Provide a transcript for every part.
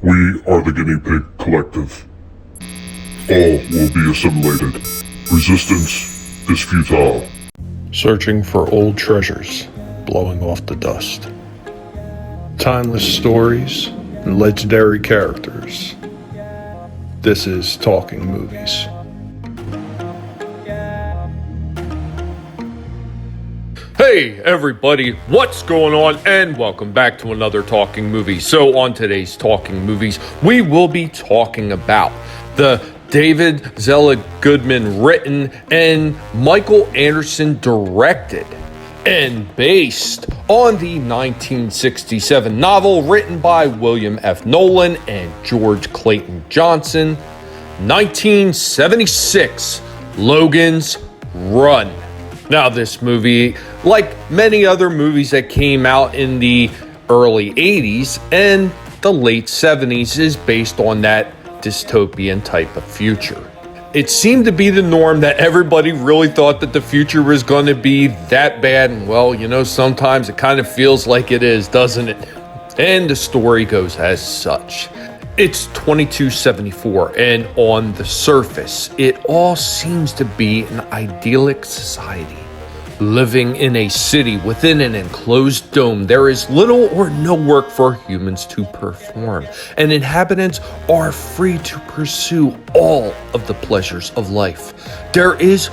We are the Guinea Pig Collective. All will be assimilated. Resistance is futile. Searching for old treasures, blowing off the dust. Timeless stories and legendary characters. This is Talking Movies. Hey everybody, what's going on? And welcome back to another Talking Movie. So on today's Talking Movies, we will be talking about the David Zella Goodman written and Michael Anderson directed and based on the 1967 novel written by William F. Nolan and George Clayton Johnson, 1976, Logan's Run. Now, this movie, like many other movies that came out in the early 80s and the late 70s, is based on that dystopian type of future. It seemed to be the norm that everybody really thought that the future was going to be that bad, and well, you know, sometimes it kind of feels like it is, doesn't it? And the story goes as such. It's 2274, and on the surface, it all seems to be an idyllic society. Living in a city within an enclosed dome, there is little or no work for humans to perform, and inhabitants are free to pursue all of the pleasures of life. There is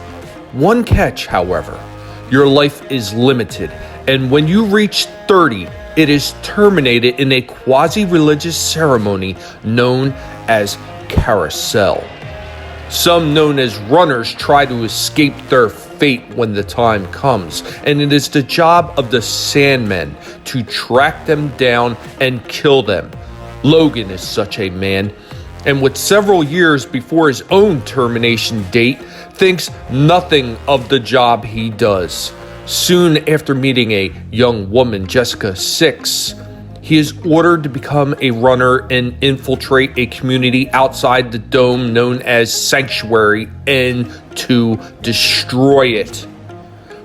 one catch, however. Your life is limited, and when you reach 30, it is terminated in a quasi-religious ceremony known as carousel. Some, known as runners, try to escape their fate when the time comes, and it is the job of the Sandmen to track them down and kill them. Logan is such a man, and with several years before his own termination date, thinks nothing of the job he does. Soon after meeting a young woman, Jessica 6, he is ordered to become a runner and infiltrate a community outside the dome known as Sanctuary and to destroy it.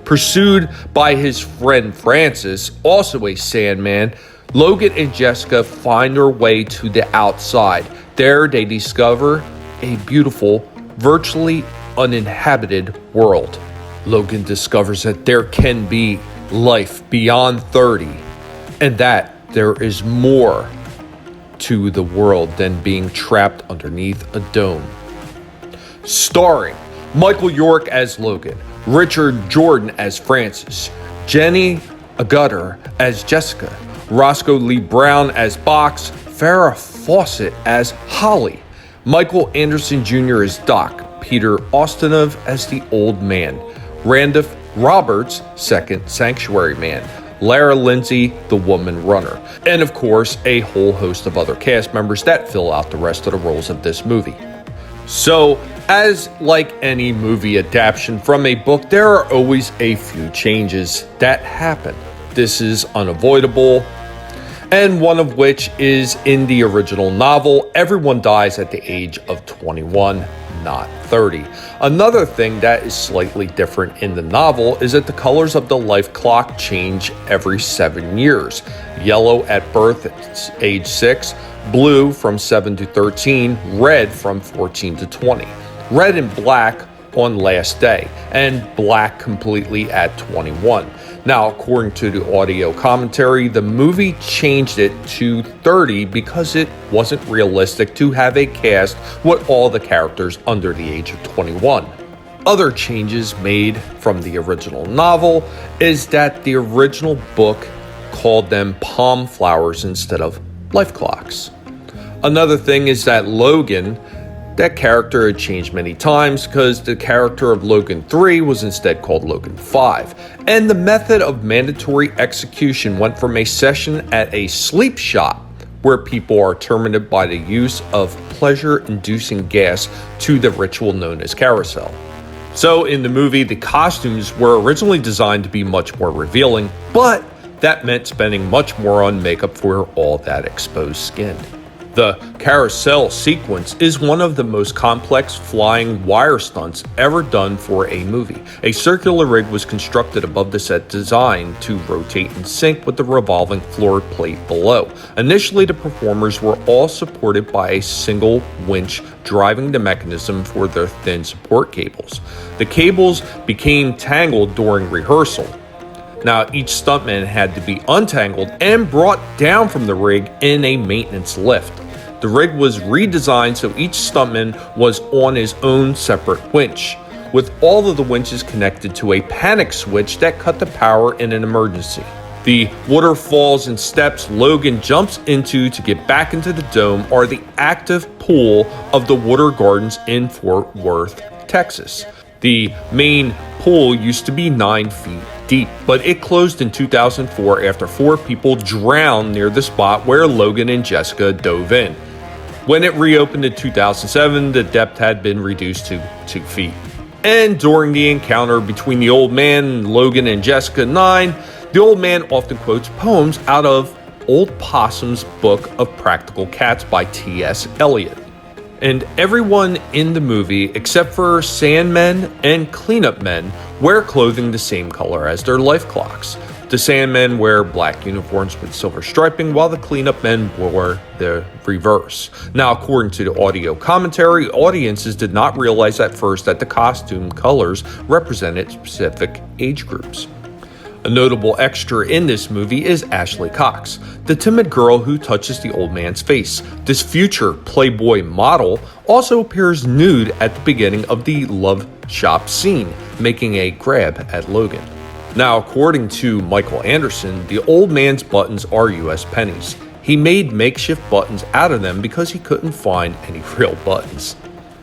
Pursued by his friend Francis, also a Sandman, Logan and Jessica find their way to the outside. There they discover a beautiful, virtually uninhabited world. Logan discovers that there can be life beyond 30, and that there is more to the world than being trapped underneath a dome. Starring Michael York as Logan, Richard Jordan as Francis, Jenny Agutter as Jessica, Roscoe Lee Brown as Box, Farrah Fawcett as Holly, Michael Anderson Jr. as Doc, Peter Ustinov as the Old Man, Randolph Roberts, second Sanctuary Man, Lara Lindsay, the Woman Runner, and of course, a whole host of other cast members that fill out the rest of the roles of this movie. So, as like any movie adaptation from a book, there are always a few changes that happen. This is unavoidable, and one of which is in the original novel, everyone dies at the age of 21. Not 30. Another thing that is slightly different in the novel is that the colors of the life clock change every 7 years. Yellow at birth at age 6, blue from 7 to 13, red from 14 to 20, red and black on last day, and black completely at 21. Now, according to the audio commentary, the movie changed it to 30 because it wasn't realistic to have a cast with all the characters under the age of 21. Other changes made from the original novel is that the original book called them palm flowers instead of life clocks. Another thing is that Logan, that character had changed many times because the character of Logan 3 was instead called Logan 5. And the method of mandatory execution went from a session at a sleep shop where people are terminated by the use of pleasure-inducing gas to the ritual known as carousel. So in the movie, the costumes were originally designed to be much more revealing, but that meant spending much more on makeup for all that exposed skin. The carousel sequence is one of the most complex flying wire stunts ever done for a movie. A circular rig was constructed above the set designed to rotate in sync with the revolving floor plate below. Initially, the performers were all supported by a single winch driving the mechanism for their thin support cables. The cables became tangled during rehearsal. Now, each stuntman had to be untangled and brought down from the rig in a maintenance lift. The rig was redesigned so each stuntman was on his own separate winch, with all of the winches connected to a panic switch that cut the power in an emergency. The waterfalls and steps Logan jumps into to get back into the dome are the active pool of the Water Gardens in Fort Worth, Texas. The main pool used to be 9 feet deep, but it closed in 2004 after 4 people drowned near the spot where Logan and Jessica dove in. When it reopened in 2007, the depth had been reduced to 2 feet. And during the encounter between the old man, Logan, and Jessica 9, the old man often quotes poems out of Old Possum's Book of Practical Cats by T.S. Eliot. And everyone in the movie, except for Sandmen and Cleanup Men, wear clothing the same color as their life clocks. The Sandmen wear black uniforms with silver striping, while the Cleanup Men wore the reverse. Now, according to the audio commentary, audiences did not realize at first that the costume colors represented specific age groups. A notable extra in this movie is Ashley Cox, the timid girl who touches the old man's face. This future Playboy model also appears nude at the beginning of the love shop scene, making a grab at Logan. Now, according to Michael Anderson, the old man's buttons are US pennies. He made makeshift buttons out of them because he couldn't find any real buttons.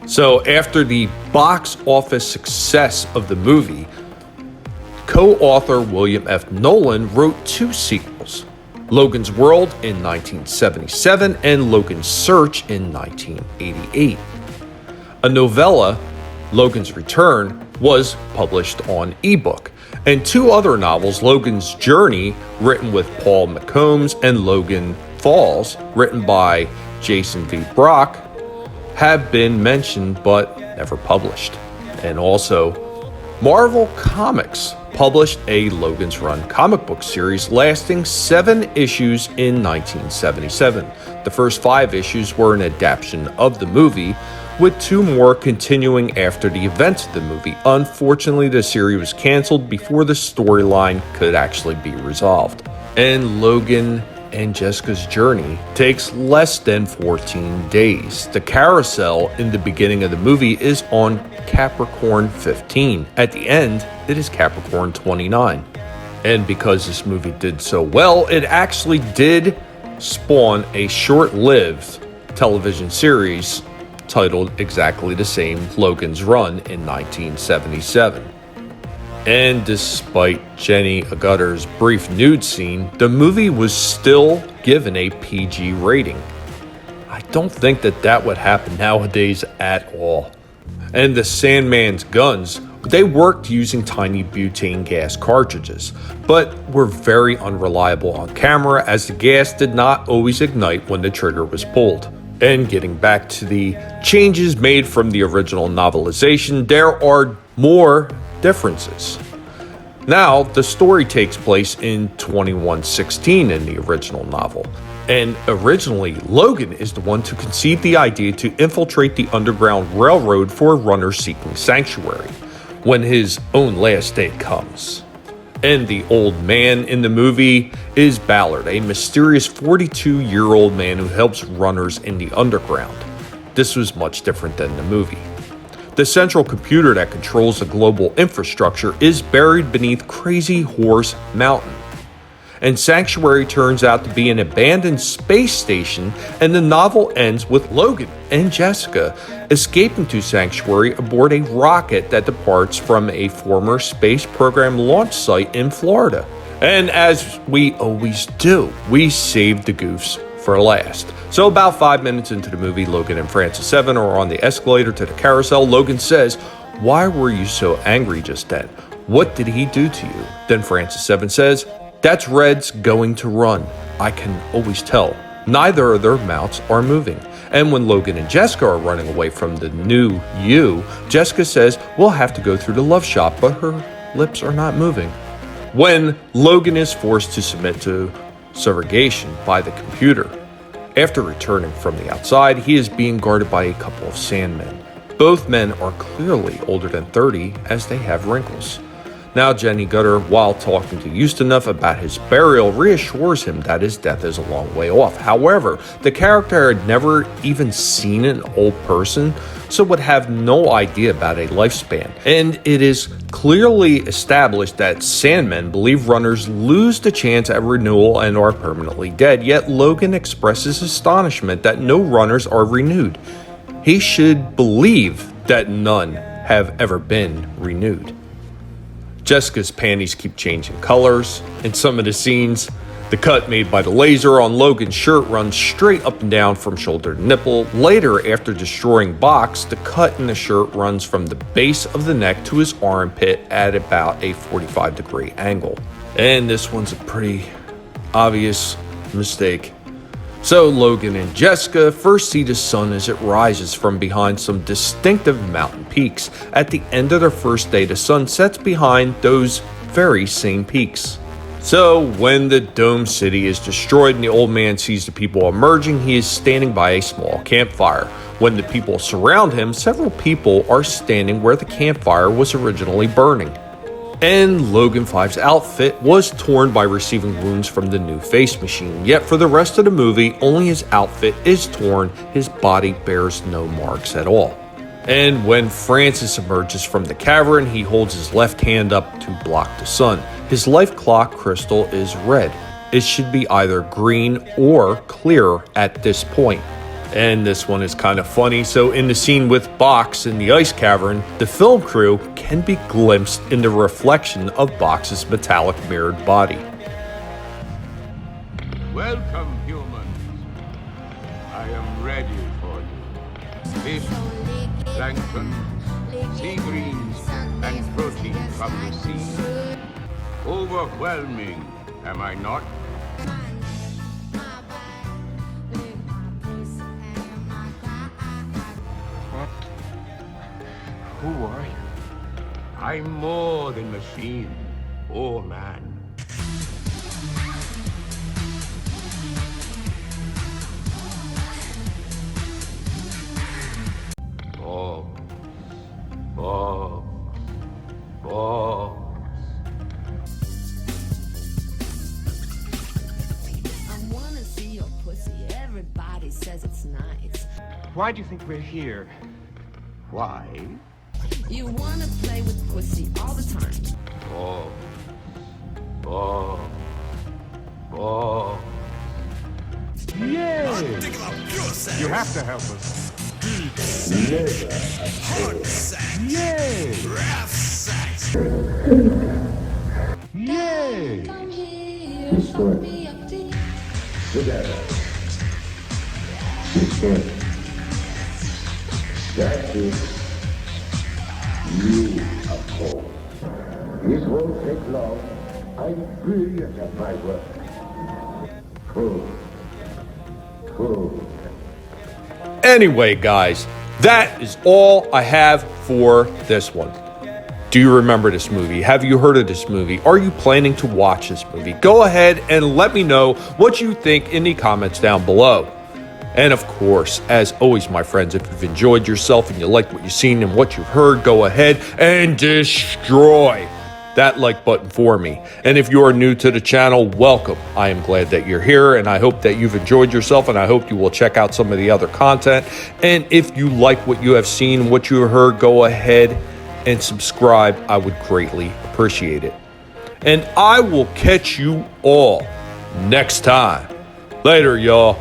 So after the box office success of the movie, co-author William F. Nolan wrote 2 sequels, Logan's World in 1977 and Logan's Search in 1988. A novella, Logan's Return, was published on ebook, and 2 other novels, Logan's Journey, written with Paul McCombs, and Logan Falls, written by Jason V. Brock, have been mentioned but never published. And also, Marvel Comics published a Logan's Run comic book series lasting 7 issues in 1977. The first 5 issues were an adaptation of the movie, with 2 more continuing after the events of the movie. Unfortunately, the series was canceled before the storyline could actually be resolved. And Logan and Jessica's journey takes less than 14 days. The carousel in the beginning of the movie is on Capricorn 15. At the end, it is Capricorn 29. And because this movie did so well, it actually did spawn a short-lived television series titled exactly the same, Logan's Run, in 1977. And despite Jenny Agutter's brief nude scene, the movie was still given a PG rating. I don't think that would happen nowadays at all. And the Sandman's guns, they worked using tiny butane gas cartridges, but were very unreliable on camera as the gas did not always ignite when the trigger was pulled. And getting back to the changes made from the original novelization, there are more differences. Now, the story takes place in 2116 in the original novel. And originally, Logan is the one to conceive the idea to infiltrate the Underground Railroad for runners seeking sanctuary, when his own last day comes. And the old man in the movie is Ballard, a mysterious 42-year-old man who helps runners in the underground. This was much different than the movie. The central computer that controls the global infrastructure is buried beneath Crazy Horse Mountain. And Sanctuary turns out to be an abandoned space station, and the novel ends with Logan and Jessica escaping to Sanctuary aboard a rocket that departs from a former space program launch site in Florida. And as we always do, we save the goofs for last. So about 5 minutes into the movie, Logan and Francis 7 are on the escalator to the carousel. Logan says, "Why were you so angry just then? What did he do to you?" Then Francis 7 says, "That's Red's going to run. I can always tell Neither of their mouths are moving. And when Logan and Jessica are running away from the new you, Jessica says, "We'll have to go through the love shop," but her lips are not moving. When Logan is forced to submit to subrogation by the computer. After returning from the outside, he is being guarded by a couple of Sandmen. Both men are clearly older than 30 as they have wrinkles. Now Jenny Gutter, while talking to Ustinov about his burial, reassures him that his death is a long way off. However, the character had never even seen an old person, so would have no idea about a lifespan. And it is clearly established that Sandmen believe runners lose the chance at renewal and are permanently dead, yet Logan expresses astonishment that no runners are renewed. He should believe that none have ever been renewed. Jessica's panties keep changing colors. In some of the scenes, the cut made by the laser on Logan's shirt runs straight up and down from shoulder to nipple. Later, after destroying Box, the cut in the shirt runs from the base of the neck to his armpit at about a 45-degree angle. And this one's a pretty obvious mistake. So Logan and Jessica first see the sun as it rises from behind some distinctive mountain peaks. At the end of their first day, the sun sets behind those very same peaks. So when the dome city is destroyed and the old man sees the people emerging, he is standing by a small campfire. When the people surround him, several people are standing where the campfire was originally burning. And Logan 5's outfit was torn by receiving wounds from the new face machine. Yet for the rest of the movie, only his outfit is torn, his body bears no marks at all. And when Francis emerges from the cavern, he holds his left hand up to block the sun. His life clock crystal is red. It should be either green or clear at this point. And this one is kind of funny. So in the scene with Box in the ice cavern, the film crew can be glimpsed in the reflection of Box's metallic mirrored body. Welcome, humans. I am ready for you. Fish, plankton, sea greens, and protein from the sea. Overwhelming, am I not? Who are you? I'm more than machine or man. Bob. I wanna see your pussy. Everybody says it's nice. Why do you think we're here? Why? You wanna play with pussy all the time. Bob. Yay! You have to help us. Yay! Yay! Come here, show me a dick. Together. Together. That is you, of course. This won't take long. I'm brilliant at my work. Cool. Anyway, guys, that is all I have for this one. Do you remember this movie? Have you heard of this movie? Are you planning to watch this movie? Go ahead and let me know what you think in the comments down below. And of course, as always, my friends, if you've enjoyed yourself and you like what you've seen and what you've heard, go ahead and destroy that like button for me. And if you are new to the channel, welcome. I am glad that you're here, and I hope that you've enjoyed yourself, and I hope you will check out some of the other content. And if you like what you have seen, what you have heard, go ahead and subscribe. I would greatly appreciate it. And I will catch you all next time. Later, y'all.